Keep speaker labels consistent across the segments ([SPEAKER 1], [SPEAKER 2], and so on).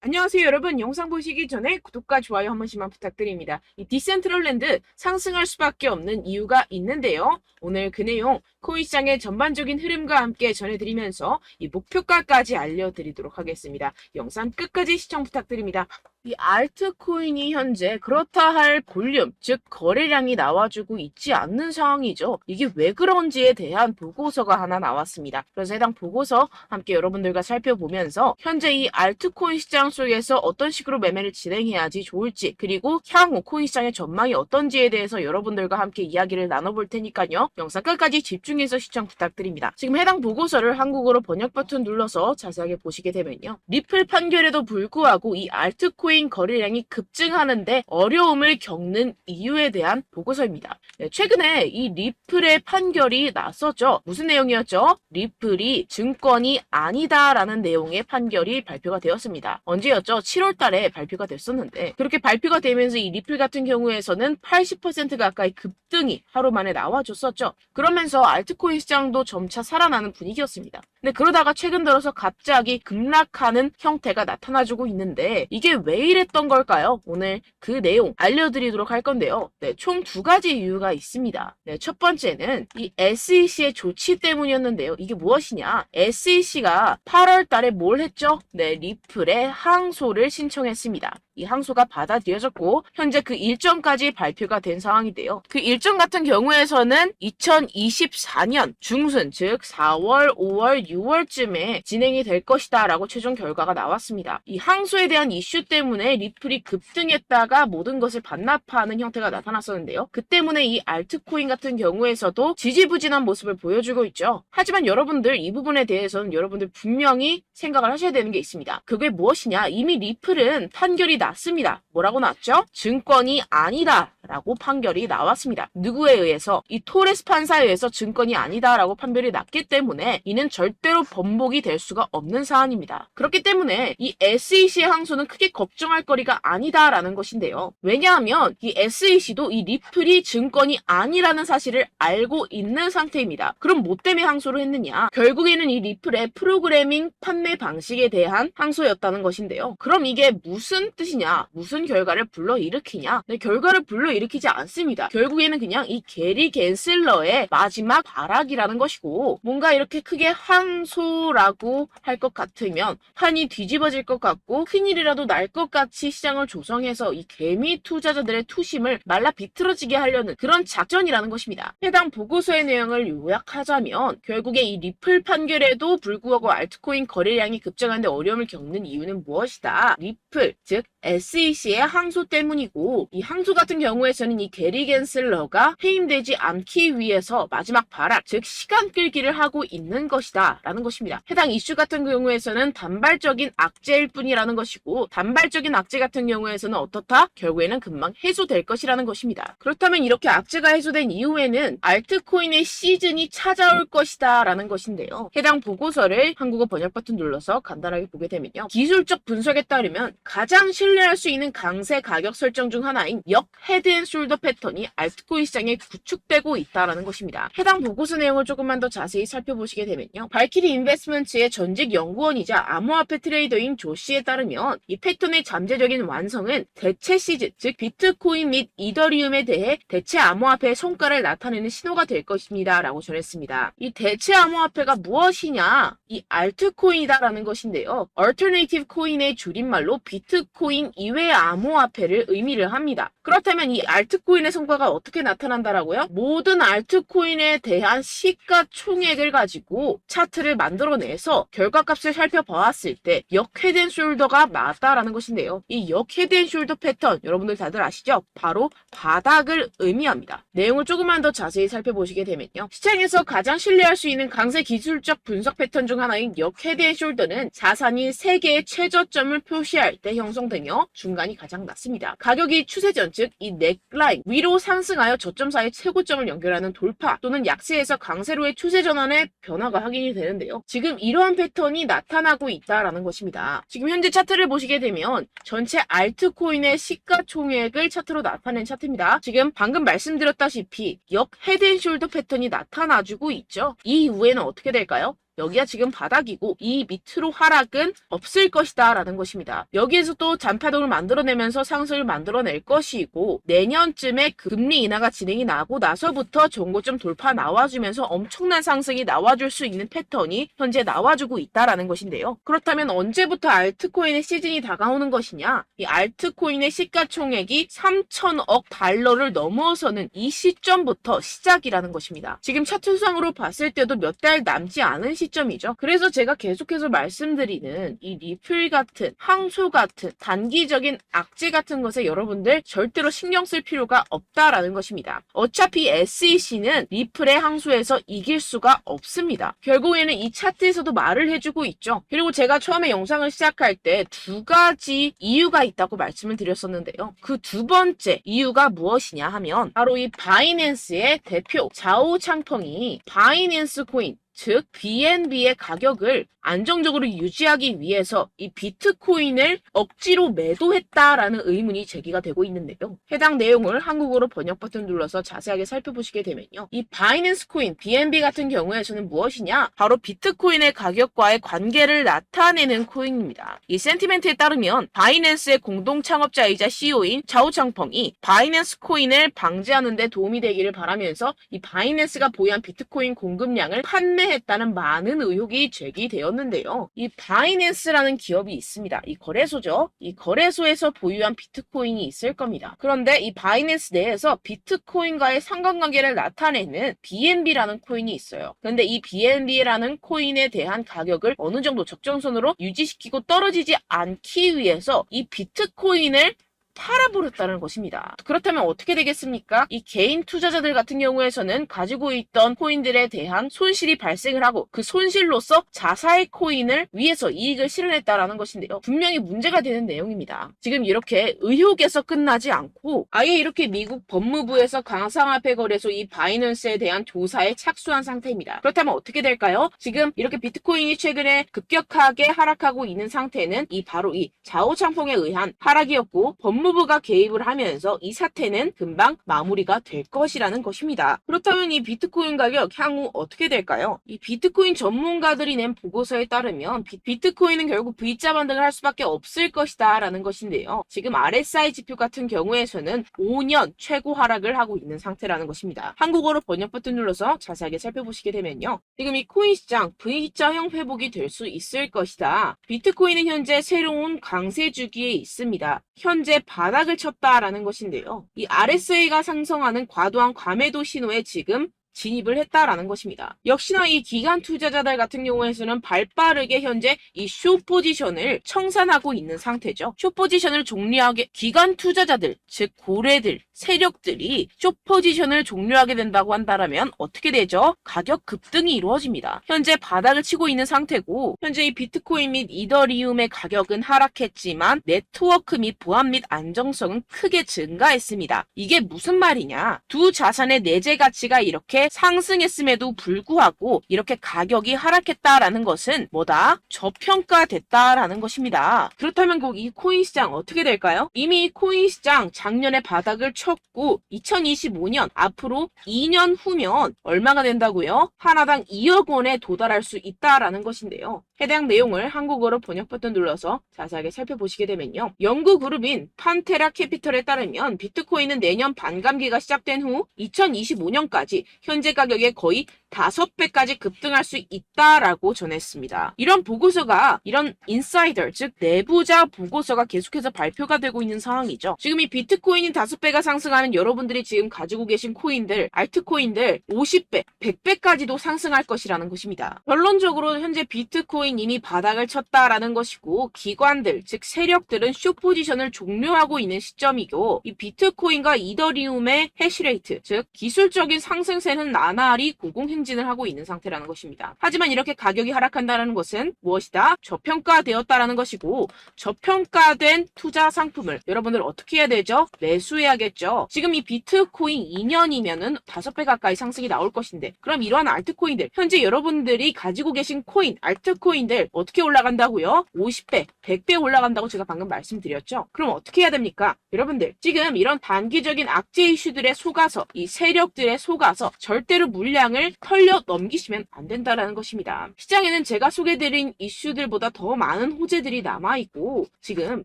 [SPEAKER 1] 안녕하세요 여러분. 영상 보시기 전에 구독과 좋아요 한 번씩만 부탁드립니다. 이 디센트럴랜드 상승할 수밖에 없는 이유가 있는데요. 오늘 그 내용 코인 시장의 전반적인 흐름과 함께 전해드리면서 이 목표가까지 알려드리도록 하겠습니다. 영상 끝까지 시청 부탁드립니다. 이 알트코인이 현재 그렇다 할 볼륨, 즉 거래량이 나와주고 있지 않는 상황이죠. 이게 왜 그런지에 대한 보고서가 하나 나왔습니다. 그래서 해당 보고서 함께 여러분들과 살펴보면서 현재 이 알트코인 시장 속에서 어떤 식으로 매매를 진행해야지 좋을지, 그리고 향후 코인 시장의 전망이 어떤지에 대해서 여러분들과 함께 이야기를 나눠볼 테니까요. 영상 끝까지 집중해서 시청 부탁드립니다. 지금 해당 보고서를 한국어로 번역 버튼 눌러서 자세하게 보시게 되면요. 리플 판결에도 불구하고 이 알트코인 거래량이 급증하는데 어려움을 겪는 이유에 대한 보고서입니다. 최근에 이 리플의 판결이 났었죠. 무슨 내용이었죠? 리플이 증권이 아니다라는 내용의 판결이 발표가 되었습니다. 언제였죠? 7월 달에 발표가 됐었는데, 그렇게 발표가 되면서 이 리플 같은 경우에서는 80% 가까이 급등이 하루 만에 나와줬었죠. 그러면서 알트코인 시장도 점차 살아나는 분위기였습니다. 근데 그러다가 최근 들어서 갑자기 급락하는 형태가 나타나주고 있는데, 이게 왜 이랬던 걸까요? 오늘 그 내용 알려드리도록 할 건데요. 총 두 가지 이유가 있습니다. 첫 번째는 이 SEC의 조치 때문이었는데요. 이게 무엇이냐? SEC가 8월 달에 뭘 했죠? 리플의 항소를 신청했습니다. 이 항소가 받아들여졌고 현재 그 일정까지 발표가 된 상황인데요. 그 일정 같은 경우에서는 2024년 중순, 즉 4월, 5월, 6월쯤에 진행이 될 것이다 라고 최종 결과가 나왔습니다. 이 항소에 대한 이슈 때문에 리플이 급등했다가 모든 것을 반납하는 형태가 나타났었는데요. 그 때문에 이 알트코인 같은 경우에서도 지지부진한 모습을 보여주고 있죠. 하지만 여러분들 이 부분에 대해서는 여러분들 분명히 생각을 하셔야 되는 게 있습니다. 그게 무엇이냐? 이미 리플은 판결이 났습니다. 뭐라고 났죠? 증권이 아니다 라고 판결이 나왔습니다. 누구에 의해서? 이 토레스 판사에 의해서 증권이 아니다 라고 판결이 났기 때문에 이는 절대로 번복이 될 수가 없는 사안입니다. 그렇기 때문에 이 SEC의 항소는 크게 걱정할 거리가 아니다 라는 것인데요. 왜냐하면 이 SEC도 이 리플이 증권이 아니라는 사실을 알고 있는 상태입니다. 그럼 뭐 때문에 항소를 했느냐? 결국에는 이 리플의 프로그래밍 판매 방식에 대한 항소였다는 것인데요. 그럼 이게 무슨 뜻이냐? 무슨 결과를 불러일으키냐? 결과를 불러일으키지 않습니다. 결국에는 그냥 이 게리 갠슬러의 마지막 발악이라는 것이고, 뭔가 이렇게 크게 항소라고 할 것 같으면 판이 뒤집어질 것 같고 큰일이라도 날 것 같이 시장을 조성해서 이 개미 투자자들의 투심을 말라 비틀어지게 하려는 그런 작전이라는 것입니다. 해당 보고서의 내용을 요약하자면 결국에 이 리플 판결에도 불구하고 알트코인 거래량이 급증하는데 어려움을 겪는 이유는 무엇이다? 리플, 즉 SEC의 항소 때문이고, 이 항소 같은 경우에서는 이 게리 갠슬러가 해임되지 않기 위해서 마지막 발악, 즉 시간 끌기를 하고 있는 것이다 라는 것입니다. 해당 이슈 같은 경우에서는 단발적인 악재일 뿐이라는 것이고, 단발적인 악재 같은 경우에서는 어떻다? 결국에는 금방 해소될 것이라는 것입니다. 그렇다면 이렇게 악재가 해소된 이후에는 알트코인의 시즌이 찾아올 것이다 라는 것인데요. 해당 보고서를 한국어 번역 버튼 눌러서 간단하게 보게 되면요. 기술적 분석에 따르면 가장 신뢰할 수 있는 강세 가격 설정 중 하나인 역 헤드앤숄더 패턴이 알트코인 시장에 구축되고 있다는 것입니다. 해당 보고서 내용을 조금만 더 자세히 살펴보시게 되면요. 발키리 인베스트먼트의 전직 연구원이자 암호화폐 트레이더인 조 씨에 따르면 이 패턴의 잠재적인 완성은 대체 시즌, 즉 비트코인 및 이더리움에 대해 대체 암호화폐의 성과를 나타내는 신호가 될 것입니다 라고 전했습니다. 이 대체 암호화폐가 무엇이냐? 이 알트코인이다라는 것인데요. 얼터네이티브 코인의 줄임말로 비트코인 이외의 암호화폐를 의미를 합니다. 그렇다면 이 알트코인의 성과가 어떻게 나타난다라고요? 모든 알트코인에 대한 시가총액을 가지고 차트를 만들어내서 결과값을 살펴보았을 때 역 헤드앤숄더가 맞다라는 것인데요. 이 역 헤드앤숄더 패턴 여러분들 다들 아시죠? 바로 바닥을 의미합니다. 내용을 조금만 더 자세히 살펴보시게 되면요. 시장에서 가장 신뢰할 수 있는 강세 기술적 분석 패턴 중 하나인 역 헤드앤숄더는 자산이 3개의 최저점을 표시할 때 형성되며 중간이 가장 낮습니다. 가격이 추세전, 즉 이 넥라인 위로 상승하여 저점 사이 최고점을 연결하는 돌파 또는 약세에서 강세로의 추세 전환의 변화가 확인이 되는데요. 지금 이러한 패턴이 나타나고 있다라는 것입니다. 지금 현재 차트를 보시게 되면 전체 알트코인의 시가총액을 차트로 나타낸 차트입니다. 지금 방금 말씀드렸다시피 역 헤드앤숄더 패턴이 나타나주고 있죠. 이 이후에는 어떻게 될까요? 여기가 지금 바닥이고 이 밑으로 하락은 없을 것이다 라는 것입니다. 여기에서 또 잔파동을 만들어내면서 상승을 만들어낼 것이고 내년쯤에 금리 인하가 진행이 나고 나서부터 전고점 돌파 나와주면서 엄청난 상승이 나와줄 수 있는 패턴이 현재 나와주고 있다라는 것인데요. 그렇다면 언제부터 알트코인의 시즌이 다가오는 것이냐? 이 알트코인의 시가총액이 3천억 달러를 넘어서는 이 시점부터 시작이라는 것입니다. 지금 차트상으로 봤을 때도 몇 달 남지 않은 시점이죠. 그래서 제가 계속해서 말씀드리는 이 리플 같은 항소 같은 단기적인 악재 같은 것에 여러분들 절대로 신경 쓸 필요가 없다라는 것입니다. 어차피 SEC는 리플의 항소에서 이길 수가 없습니다. 결국에는 이 차트에서도 말을 해주고 있죠. 그리고 제가 처음에 영상을 시작할 때 두 가지 이유가 있다고 말씀을 드렸었는데요. 그 두 번째 이유가 무엇이냐 하면 바로 이 바이낸스의 대표 자오 창펑이 바이낸스 코인 즉 BNB의 가격을 안정적으로 유지하기 위해서 이 비트코인을 억지로 매도했다라는 의문이 제기가 되고 있는데요. 해당 내용을 한국어로 번역 버튼 눌러서 자세하게 살펴보시게 되면요. 이 바이낸스 코인 BNB 같은 경우에서는 무엇이냐? 바로 비트코인의 가격과의 관계를 나타내는 코인입니다. 이 센티멘트에 따르면 바이낸스의 공동 창업자이자 CEO인 자오창펑이 바이낸스 코인을 방지하는 데 도움이 되기를 바라면서 이 바이낸스가 보유한 비트코인 공급량을 판매했다는 많은 의혹이 제기되었는데요. 이 바이낸스라는 기업이 있습니다. 이 거래소죠. 이 거래소에서 보유한 비트코인이 있을 겁니다. 그런데 이 바이낸스 내에서 비트코인과의 상관관계를 나타내는 BNB라는 코인이 있어요. 그런데 이 BNB라는 코인에 대한 가격을 어느 정도 적정선으로 유지시키고 떨어지지 않기 위해서 이 비트코인을 팔아버렸다는 것입니다. 그렇다면 어떻게 되겠습니까? 이 개인 투자자들 같은 경우에서는 가지고 있던 코인들에 대한 손실이 발생을 하고 그 손실로서 자사의 코인을 위해서 이익을 실현했다라는 것인데요. 분명히 문제가 되는 내용입니다. 지금 이렇게 의혹에서 끝나지 않고 아예 이렇게 미국 법무부에서 가상화폐 거래소 이 바이낸스에 대한 조사에 착수한 상태입니다. 그렇다면 어떻게 될까요? 지금 이렇게 비트코인이 최근에 급격하게 하락하고 있는 상태는 바로 이 자오창펑에 의한 하락이었고 법무부가 개입을 하면서 이 사태는 금방 마무리가 될 것이라는 것입니다. 그렇다면 이 비트코인 가격 향후 어떻게 될까요? 이 비트코인 전문가들이 낸 보고서에 따르면 비트코인은 결국 V자 반등을 할 수밖에 없을 것이다 라는 것인데요. 지금 RSI 지표 같은 경우에서는 5년 최고 하락을 하고 있는 상태라는 것입니다. 한국어로 번역 버튼 눌러서 자세하게 살펴보시게 되면요. 지금 이 코인 시장 V자형 회복이 될 수 있을 것이다. 비트코인은 현재 새로운 강세 주기에 있습니다. 현재 바닥을 쳤다라는 것인데요. 이 RSA가 상승하는 과도한 과매도 신호에 지금 진입을 했다라는 것입니다. 역시나 이 기관 투자자들 같은 경우에서는 발빠르게 현재 이 숏 포지션을 청산하고 있는 상태죠. 숏 포지션을 종료하게 기관 투자자들, 즉 고래들, 세력들이 숏 포지션을 종료하게 된다고 한다면 어떻게 되죠? 가격 급등이 이루어집니다. 현재 바닥을 치고 있는 상태고 현재 이 비트코인 및 이더리움의 가격은 하락했지만 네트워크 및 보안 및 안정성은 크게 증가했습니다. 이게 무슨 말이냐? 두 자산의 내재 가치가 이렇게 상승했음에도 불구하고 이렇게 가격이 하락했다라는 것은 뭐다? 저평가됐다라는 것입니다. 그렇다면 꼭 이 코인 시장 어떻게 될까요? 이미 이 코인 시장 작년에 바닥을 쳤고 2025년 앞으로 2년 후면 얼마가 된다고요? 하나당 2억 원에 도달할 수 있다라는 것인데요. 해당 내용을 한국어로 번역 버튼 눌러서 자세하게 살펴보시게 되면요. 연구 그룹인 판테라 캐피털에 따르면 비트코인은 내년 반감기가 시작된 후 2025년까지 현재 가격의 거의 5배까지 급등할 수 있다라고 전했습니다. 이런 보고서가 이런 인사이더 즉 내부자 보고서가 계속해서 발표가 되고 있는 상황이죠. 지금 이 비트코인이 5배가 상승하면 여러분들이 지금 가지고 계신 코인들, 알트코인들 50배, 100배까지도 상승할 것이라는 것입니다. 결론적으로 현재 비트코인 이미 바닥을 쳤다라는 것이고 기관들 즉 세력들은 숏 포지션을 종료하고 있는 시점이고 이 비트코인과 이더리움의 해시레이트 즉 기술적인 상승세는 나날이 고공행진을 하고 있는 상태라는 것입니다. 하지만 이렇게 가격이 하락한다는 것은 무엇이다? 저평가되었다라는 것이고 저평가된 투자 상품을 여러분들 어떻게 해야 되죠? 매수해야겠죠. 지금 이 비트코인 2년이면은 5배 가까이 상승이 나올 것인데 그럼 이러한 알트코인들 현재 여러분들이 가지고 계신 코인, 알트코인들 어떻게 올라간다고요? 50배, 100배 올라간다고 제가 방금 말씀드렸죠. 그럼 어떻게 해야 됩니까? 여러분들 지금 이런 단기적인 악재 이슈들에 속아서 이 세력들에 속아서 절대로 물량을 털려 넘기시면 안 된다는 것입니다. 시장에는 제가 소개드린 이슈들보다 더 많은 호재들이 남아있고 지금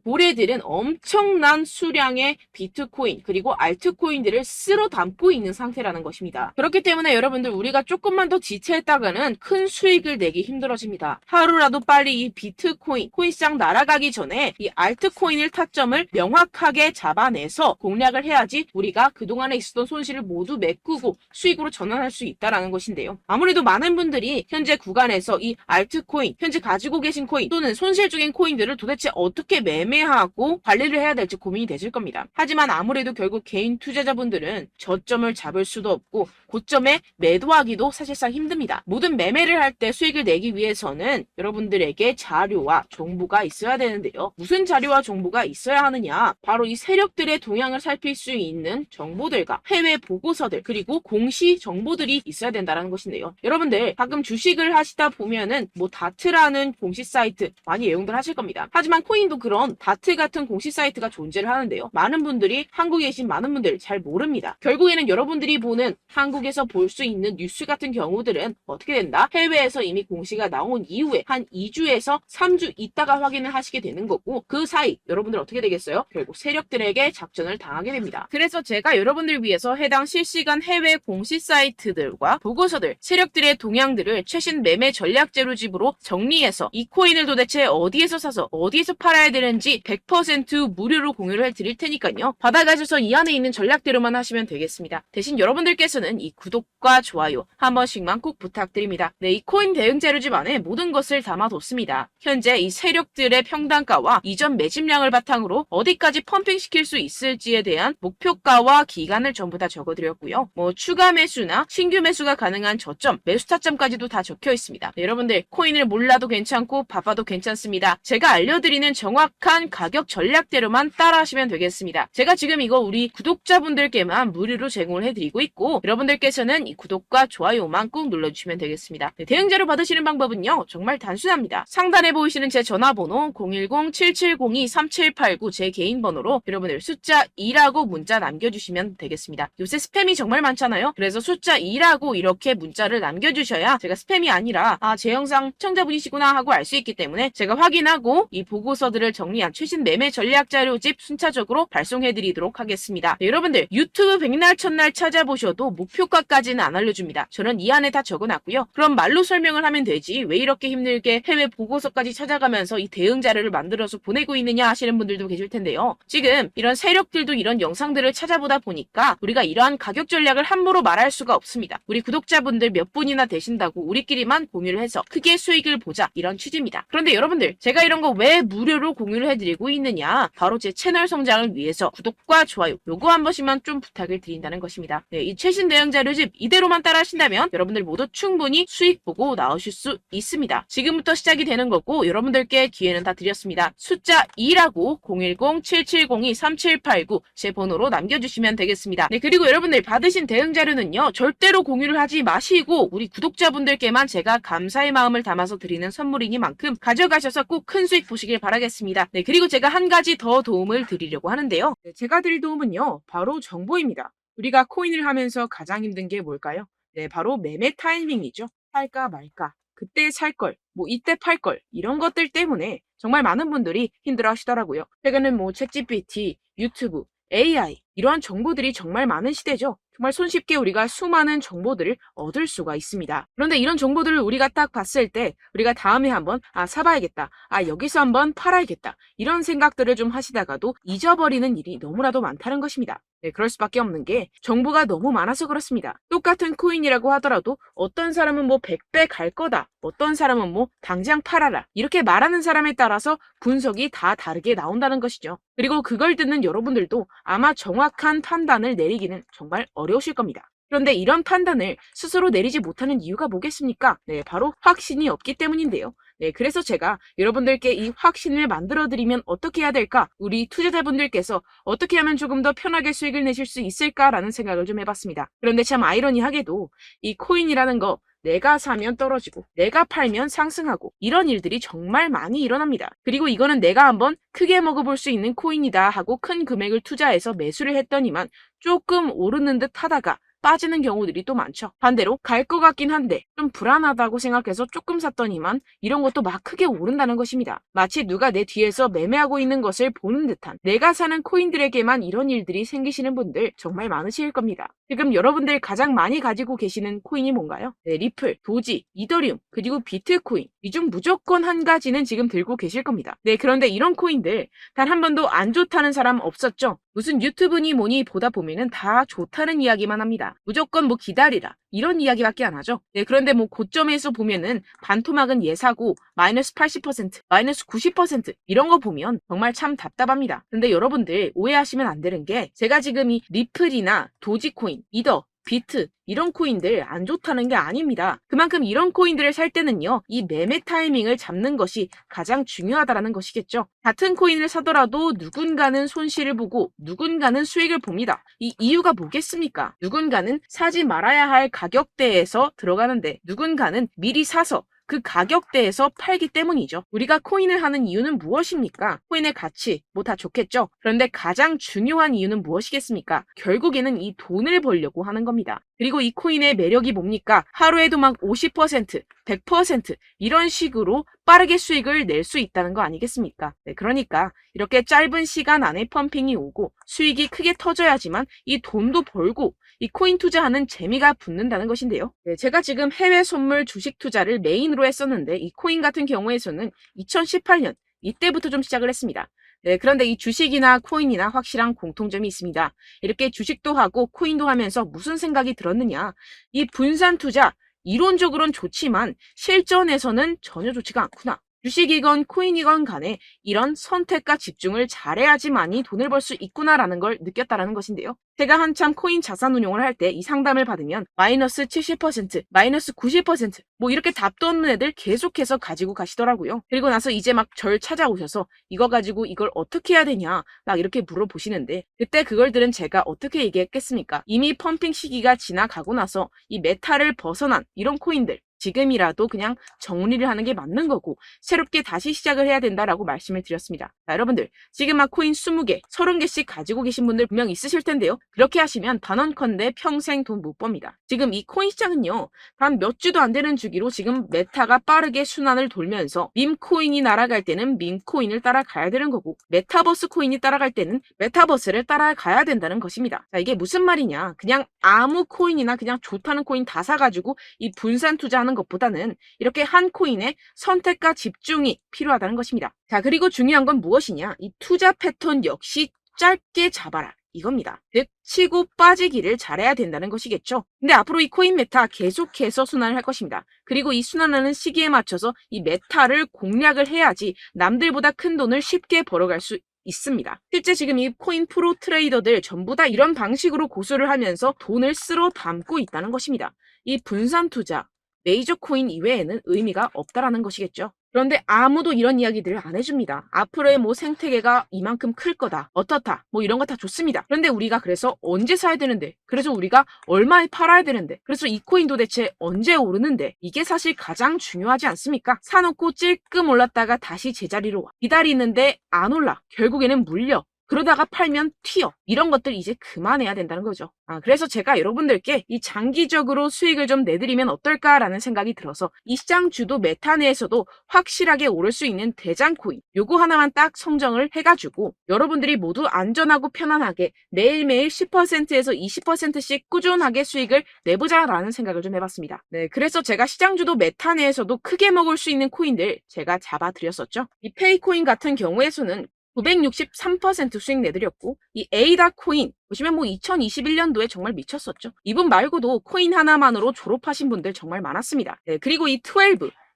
[SPEAKER 1] 고래들은 엄청난 수량의 비트코인 그리고 알트코인들을 쓸어 담고 있는 상태라는 것입니다. 그렇기 때문에 여러분들 우리가 조금만 더 지체했다가는 큰 수익을 내기 힘들어집니다. 하루라도 빨리 이 비트코인, 코인시장 날아가기 전에 이 알트코인을 타점을 명확하게 잡아내서 공략을 해야지 우리가 그동안에 있었던 손실을 모두 메꾸고 수익으로 전환할 수 있다는 것인데요. 아무래도 많은 분들이 현재 구간에서 이 알트코인, 현재 가지고 계신 코인 또는 손실 중인 코인들을 도대체 어떻게 매매하고 관리를 해야 될지 고민이 되실 겁니다. 하지만 아무래도 결국 개인 투자자분들은 저점을 잡을 수도 없고 고점에 매도하기도 사실상 힘듭니다. 모든 매매를 할 때 수익을 내기 위해서는 여러분들에게 자료와 정보가 있어야 되는데요. 무슨 자료와 정보가 있어야 하느냐? 바로 이 세력들의 동향을 살필 수 있는 정보들과 해외 보고서들 그리고 공시 정보들이 있어야 된다는 것인데요. 여러분들 가끔 주식을 하시다 보면은 뭐 다트라는 공시 사이트 많이 애용들 하실 겁니다. 하지만 코인도 그런 다트 같은 공시 사이트가 존재를 하는데요. 많은 분들이 한국에 계신 많은 분들 잘 모릅니다. 결국에는 여러분들이 보는 한국에서 볼 수 있는 뉴스 같은 경우들은 어떻게 된다? 해외에서 이미 공시가 나온 이후에 한 2주에서 3주 있다가 확인을 하시게 되는 거고 그 사이 여러분들 어떻게 되겠어요? 결국 세력들에게 작전을 당하게 됩니다. 그래서 제가 여러분들 위해서 해당 실시간 해외 공시 사이트들과 보고서들, 세력들의 동향들을 최신 매매 전략 재료집으로 정리해서 이 코인을 도대체 어디에서 사서 어디에서 팔아야 되는지 100% 무료로 공유를 해드릴 테니까요. 받아가셔서 이 안에 있는 전략대로만 하시면 되겠습니다. 대신 여러분들께서는 이 구독과 좋아요 한 번씩만 꼭 부탁드립니다. 네, 이 코인 대응 재료집 안에 모든 것을 담아뒀습니다. 현재 이 세력들의 평단가와 이전 매집량을 바탕으로 어디까지 펌핑시킬 수 있을지에 대한 목표가와 기간을 전부 다 적어드렸고요. 뭐 추가 매수나 신규 매수가 가능한 저점, 매수 타점까지도 다 적혀 있습니다. 네, 여러분들 코인을 몰라도 괜찮고 바빠도 괜찮습니다. 제가 알려드리는 정확한 가격 전략대로만 따라하시면 되겠습니다. 제가 지금 이거 우리 구독자분들께만 무료로 제공을 해드리고 있고 여러분들께서는 이 구독과 좋아요만 꼭 눌러주시면 되겠습니다. 네, 대응자료 받으시는 방법은요. 정말 단순합니다. 상단에 보이시는 제 전화번호 010-7702-3789 제 개인 번호로 여러분들 숫자 2라고 문자 남겨주시면 되겠습니다. 요새 스팸이 정말 많잖아요. 그래서 숫자 2라고 이렇게 문자를 남겨주셔야 제가 스팸이 아니라 제 영상 시청자분이시구나 하고 알 수 있기 때문에 제가 확인하고 이 보고서들을 정리한 최신 매매 전략 자료집 순차적으로 발송해드리도록 하겠습니다. 네, 여러분들 유튜브 백날 첫날 찾아보셔도 목표가까지는 안 알려줍니다. 저는 이 안에 다 적어놨고요. 그럼 말로 설명을 하면 되지 왜 이렇게 힘들게 해외 보고서까지 찾아가면서 이 대응 자료를 만들어서 보내고 있느냐 하시는 분들도 계실 텐데요. 지금 이런 세력들도 이런 영상들을 찾아보다 보니까 우리가 이러한 가격 전략을 함부로 말할 수가 없습니다. 우리 구독자분들 몇 분이나 되신다고 우리끼리만 공유를 해서 크게 수익을 보자 이런 취지입니다. 그런데 여러분들 제가 이런 거 왜 무료로 공유를 해드리고 있느냐 바로 제 채널 성장을 위해서 구독과 좋아요 요거 한 번씩만 좀 부탁을 드린다는 것입니다. 네, 이 최신 대응 자료집 이대로만 따라 하신다면 여러분들 모두 충분히 수익 보고 나오실 수 있습니다. 지금부터 시작이 되는 거고 여러분들께 기회는 다 드렸습니다. 숫자 2라고 010-7702-3789 제 번호로 남겨주시면 되겠습니다. 네, 그리고 여러분들 받으신 대응 자료는요 절대로 공유를 하지 마시고 우리 구독자분들께만 제가 감사의 마음을 담아서 드리는 선물이니만큼 가져가셔서 꼭 큰 수익 보시길 바라겠습니다. 네, 그리고 제가 한 가지 더 도움을 드리려고 하는데요. 네, 제가 드릴 도움은요 바로 정보입니다. 우리가 코인을 하면서 가장 힘든 게 뭘까요? 네, 바로 매매 타이밍이죠. 살까 말까, 그때 살 걸, 뭐 이때 팔 걸 이런 것들 때문에 정말 많은 분들이 힘들어 하시더라고요. 최근엔 뭐 챗GPT, 유튜브, AI 이러한 정보들이 정말 많은 시대죠. 정말 손쉽게 우리가 수많은 정보들을 얻을 수가 있습니다. 그런데 이런 정보들을 우리가 딱 봤을 때 우리가 다음에 한번 사봐야겠다. 여기서 한번 팔아야겠다. 이런 생각들을 좀 하시다가도 잊어버리는 일이 너무나도 많다는 것입니다. 네, 그럴 수밖에 없는 게 정보가 너무 많아서 그렇습니다. 똑같은 코인이라고 하더라도 어떤 사람은 뭐 100배 갈 거다. 어떤 사람은 뭐 당장 팔아라. 이렇게 말하는 사람에 따라서 분석이 다 다르게 나온다는 것이죠. 그리고 그걸 듣는 여러분들도 아마 정확한 판단을 내리기는 정말 어려우실 겁니다. 그런데 이런 판단을 스스로 내리지 못하는 이유가 뭐겠습니까? 네, 바로 확신이 없기 때문인데요. 네, 그래서 제가 여러분들께 이 확신을 만들어드리면 어떻게 해야 될까? 우리 투자자분들께서 어떻게 하면 조금 더 편하게 수익을 내실 수 있을까라는 생각을 좀 해봤습니다. 그런데 참 아이러니하게도 이 코인이라는 거 내가 사면 떨어지고 내가 팔면 상승하고 이런 일들이 정말 많이 일어납니다. 그리고 이거는 내가 한번 크게 먹어볼 수 있는 코인이다 하고 큰 금액을 투자해서 매수를 했더니만 조금 오르는 듯 하다가 빠지는 경우들이 또 많죠. 반대로 갈 것 같긴 한데 좀 불안하다고 생각해서 조금 샀더니만 이런 것도 막 크게 오른다는 것입니다. 마치 누가 내 뒤에서 매매하고 있는 것을 보는 듯한, 내가 사는 코인들에게만 이런 일들이 생기시는 분들 정말 많으실 겁니다. 지금 여러분들 가장 많이 가지고 계시는 코인이 뭔가요? 네, 리플, 도지, 이더리움, 그리고 비트코인. 이 중 무조건 한 가지는 지금 들고 계실 겁니다. 네, 그런데 이런 코인들 단 한 번도 안 좋다는 사람 없었죠? 무슨 유튜브니 뭐니 보다 보면은 다 좋다는 이야기만 합니다. 무조건 뭐 기다리라, 이런 이야기밖에 안 하죠. 네, 그런데 뭐 고점에서 보면은 반토막은 예사고 마이너스 80%, 마이너스 90% 이런 거 보면 정말 참 답답합니다. 근데 여러분들 오해하시면 안 되는 게, 제가 지금 이 리플이나 도지코인, 이더, 비트 이런 코인들 안 좋다는 게 아닙니다. 그만큼 이런 코인들을 살 때는요, 이 매매 타이밍을 잡는 것이 가장 중요하다는 것이겠죠. 같은 코인을 사더라도 누군가는 손실을 보고 누군가는 수익을 봅니다. 이 이유가 뭐겠습니까? 누군가는 사지 말아야 할 가격대에서 들어가는데 누군가는 미리 사서 그 가격대에서 팔기 때문이죠. 우리가 코인을 하는 이유는 무엇입니까? 코인의 가치, 뭐 다 좋겠죠. 그런데 가장 중요한 이유는 무엇이겠습니까? 결국에는 이 돈을 벌려고 하는 겁니다. 그리고 이 코인의 매력이 뭡니까? 하루에도 막 50%, 100% 이런 식으로 빠르게 수익을 낼 수 있다는 거 아니겠습니까? 네, 그러니까 이렇게 짧은 시간 안에 펌핑이 오고 수익이 크게 터져야지만 이 돈도 벌고 이 코인 투자하는 재미가 붙는다는 것인데요. 네, 제가 지금 해외 선물 주식 투자를 메인으로 했었는데 이 코인 같은 경우에서는 2018년 이때부터 좀 시작을 했습니다. 네, 그런데 이 주식이나 코인이나 확실한 공통점이 있습니다. 이렇게 주식도 하고 코인도 하면서 무슨 생각이 들었느냐? 이 분산 투자, 이론적으로는 좋지만 실전에서는 전혀 좋지가 않구나. 주식이건 코인이건 간에 이런 선택과 집중을 잘해야지만이 돈을 벌 수 있구나라는 걸 느꼈다라는 것인데요. 제가 한참 코인 자산 운용을 할 때 이 상담을 받으면 마이너스 70%, 마이너스 90%, 뭐 이렇게 답도 없는 애들 계속해서 가지고 가시더라고요. 그리고 나서 이제 막 절 찾아오셔서 이거 가지고 이걸 어떻게 해야 되냐 막 이렇게 물어보시는데, 그때 그걸 들은 제가 어떻게 얘기했겠습니까? 이미 펌핑 시기가 지나가고 나서 이 메타를 벗어난 이런 코인들, 지금이라도 그냥 정리를 하는 게 맞는 거고 새롭게 다시 시작을 해야 된다라고 말씀을 드렸습니다. 자, 여러분들 지금 막 코인 20개, 30개씩 가지고 계신 분들 분명 있으실 텐데요. 그렇게 하시면 단언컨대 평생 돈 못 법니다. 지금 이 코인 시장은요, 단 몇 주도 안 되는 주기로 지금 메타가 빠르게 순환을 돌면서 밈코인이 날아갈 때는 밈코인을 따라가야 되는 거고, 메타버스 코인이 따라갈 때는 메타버스를 따라가야 된다는 것입니다. 자, 이게 무슨 말이냐? 그냥 아무 코인이나 그냥 좋다는 코인 다 사가지고 이 분산 투자하는 것보다는 이렇게 한 코인에 선택과 집중이 필요하다는 것입니다. 자, 그리고 중요한 건 무엇이냐? 이 투자 패턴 역시 짧게 잡아라, 이겁니다. 즉 치고 빠지기를 잘해야 된다는 것이겠죠. 근데 앞으로 이 코인 메타 계속해서 순환을 할 것입니다. 그리고 이 순환하는 시기에 맞춰서 이 메타를 공략을 해야지 남들보다 큰 돈을 쉽게 벌어갈 수 있습니다. 실제 지금 이 코인 프로 트레이더들 전부 다 이런 방식으로 고수를 하면서 돈을 쓸어 담고 있다는 것입니다. 이 분산 투자, 메이저 코인 이외에는 의미가 없다라는 것이겠죠. 그런데 아무도 이런 이야기들을 안 해줍니다. 앞으로의 뭐 생태계가 이만큼 클 거다, 어떻다, 뭐 이런 거 다 좋습니다. 그런데 우리가 그래서 언제 사야 되는데, 그래서 우리가 얼마에 팔아야 되는데, 그래서 이 코인 도대체 언제 오르는데, 이게 사실 가장 중요하지 않습니까? 사놓고 찔끔 올랐다가 다시 제자리로 와, 기다리는데 안 올라, 결국에는 물려, 그러다가 팔면 튀어. 이런 것들 이제 그만해야 된다는 거죠. 그래서 제가 여러분들께 이 장기적으로 수익을 좀 내드리면 어떨까라는 생각이 들어서 이 시장 주도 메타 내에서도 확실하게 오를 수 있는 대장 코인, 요거 하나만 딱 선정을 해가지고 여러분들이 모두 안전하고 편안하게 매일매일 10%에서 20%씩 꾸준하게 수익을 내보자라는 생각을 좀 해봤습니다. 네, 그래서 제가 시장 주도 메타 내에서도 크게 먹을 수 있는 코인들 제가 잡아드렸었죠. 이 페이코인 같은 경우에서는 963% 수익 내드렸고, 이 에이다 코인 보시면 뭐 2021년도에 정말 미쳤었죠. 이분 말고도 코인 하나만으로 졸업하신 분들 정말 많았습니다. 네, 그리고 이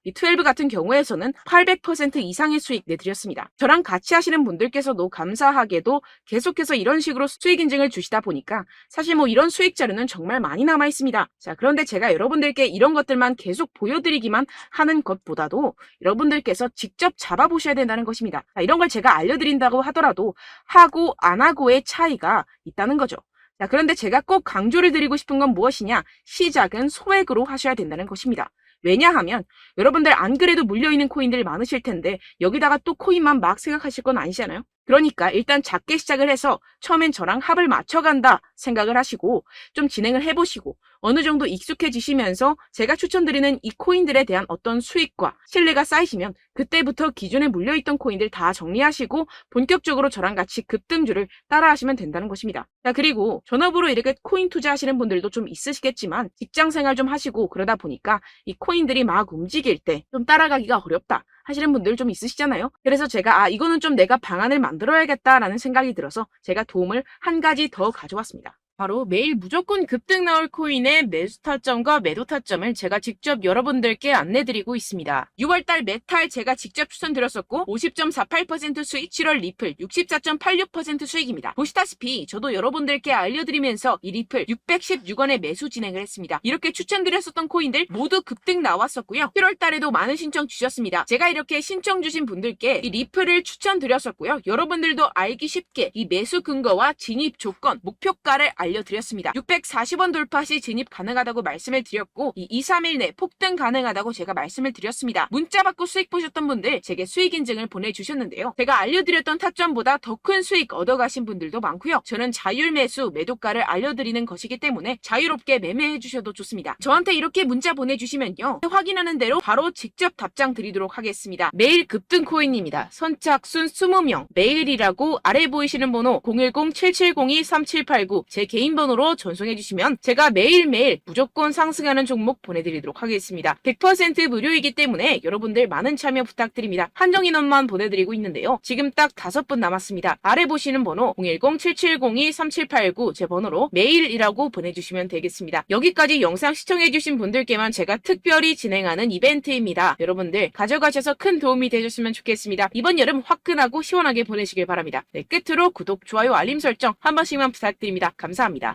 [SPEAKER 1] 12 같은 경우에서는 800% 이상의 수익 내드렸습니다. 저랑 같이 하시는 분들께서도 감사하게도 계속해서 이런 식으로 수익 인증을 주시다 보니까 사실 뭐 이런 수익 자료는 정말 많이 남아 있습니다. 자, 그런데 제가 여러분들께 이런 것들만 계속 보여드리기만 하는 것보다도 여러분들께서 직접 잡아보셔야 된다는 것입니다. 자, 이런 걸 제가 알려드린다고 하더라도 하고 안 하고의 차이가 있다는 거죠. 자, 그런데 제가 꼭 강조를 드리고 싶은 건 무엇이냐? 시작은 소액으로 하셔야 된다는 것입니다. 왜냐하면 여러분들 안 그래도 물려있는 코인들 많으실 텐데 여기다가 또 코인만 막 생각하실 건 아니잖아요. 그러니까 일단 작게 시작을 해서 처음엔 저랑 합을 맞춰간다 생각을 하시고 좀 진행을 해보시고 어느 정도 익숙해지시면서 제가 추천드리는 이 코인들에 대한 어떤 수익과 신뢰가 쌓이시면 그때부터 기존에 물려있던 코인들 다 정리하시고 본격적으로 저랑 같이 급등주를 따라하시면 된다는 것입니다. 자, 그리고 전업으로 이렇게 코인 투자하시는 분들도 좀 있으시겠지만 직장 생활 좀 하시고 그러다 보니까 이 코인들이 막 움직일 때 좀 따라가기가 어렵다 하시는 분들 좀 있으시잖아요. 그래서 제가 이거는 좀 내가 방안을 만들어야겠다라는 생각이 들어서 제가 도움을 한 가지 더 가져왔습니다. 바로 매일 무조건 급등 나올 코인의 매수 타점과 매도 타점을 제가 직접 여러분들께 안내드리고 있습니다. 6월달 메탈 제가 직접 추천드렸었고 50.48% 수익, 7월 리플 64.86% 수익입니다. 보시다시피 저도 여러분들께 알려드리면서 이 리플 616원에 매수 진행을 했습니다. 이렇게 추천드렸었던 코인들 모두 급등 나왔었고요. 7월달에도 많은 신청 주셨습니다. 제가 이렇게 신청 주신 분들께 이 리플을 추천드렸었고요. 여러분들도 알기 쉽게 이 매수 근거와 진입 조건, 목표가를 알려드렸습니다. 640원 돌파 시 진입 가능하다고 말씀을 드렸고 이 2, 3일 내 폭등 가능하다고 제가 말씀을 드렸습니다. 문자 받고 수익 보셨던 분들 제게 수익 인증을 보내주셨는데요. 제가 알려드렸던 타점보다 더 큰 수익 얻어가신 분들도 많고요. 저는 자율 매수 매도가를 알려드리는 것이기 때문에 자유롭게 매매해 주셔도 좋습니다. 저한테 이렇게 문자 보내주시면요. 확인하는 대로 바로 직접 답장 드리도록 하겠습니다. 매일 급등 코인입니다. 선착순 20명 매일이라고 아래 보이시는 번호 010-7702-3789 제 개인 번호로 전송해 주시면 제가 매일매일 무조건 상승하는 종목 보내드리도록 하겠습니다. 100% 무료이기 때문에 여러분들 많은 참여 부탁드립니다. 한정 인원만 보내드리고 있는데요. 지금 딱 5분 남았습니다. 아래 보시는 번호 010-7702-3789 제 번호로 메일이라고 보내주시면 되겠습니다. 여기까지 영상 시청해주신 분들께만 제가 특별히 진행하는 이벤트입니다. 여러분들 가져가셔서 큰 도움이 되셨으면 좋겠습니다. 이번 여름 화끈하고 시원하게 보내시길 바랍니다. 네, 끝으로 구독, 좋아요, 알림 설정 한 번씩만 부탁드립니다. 감사합니다.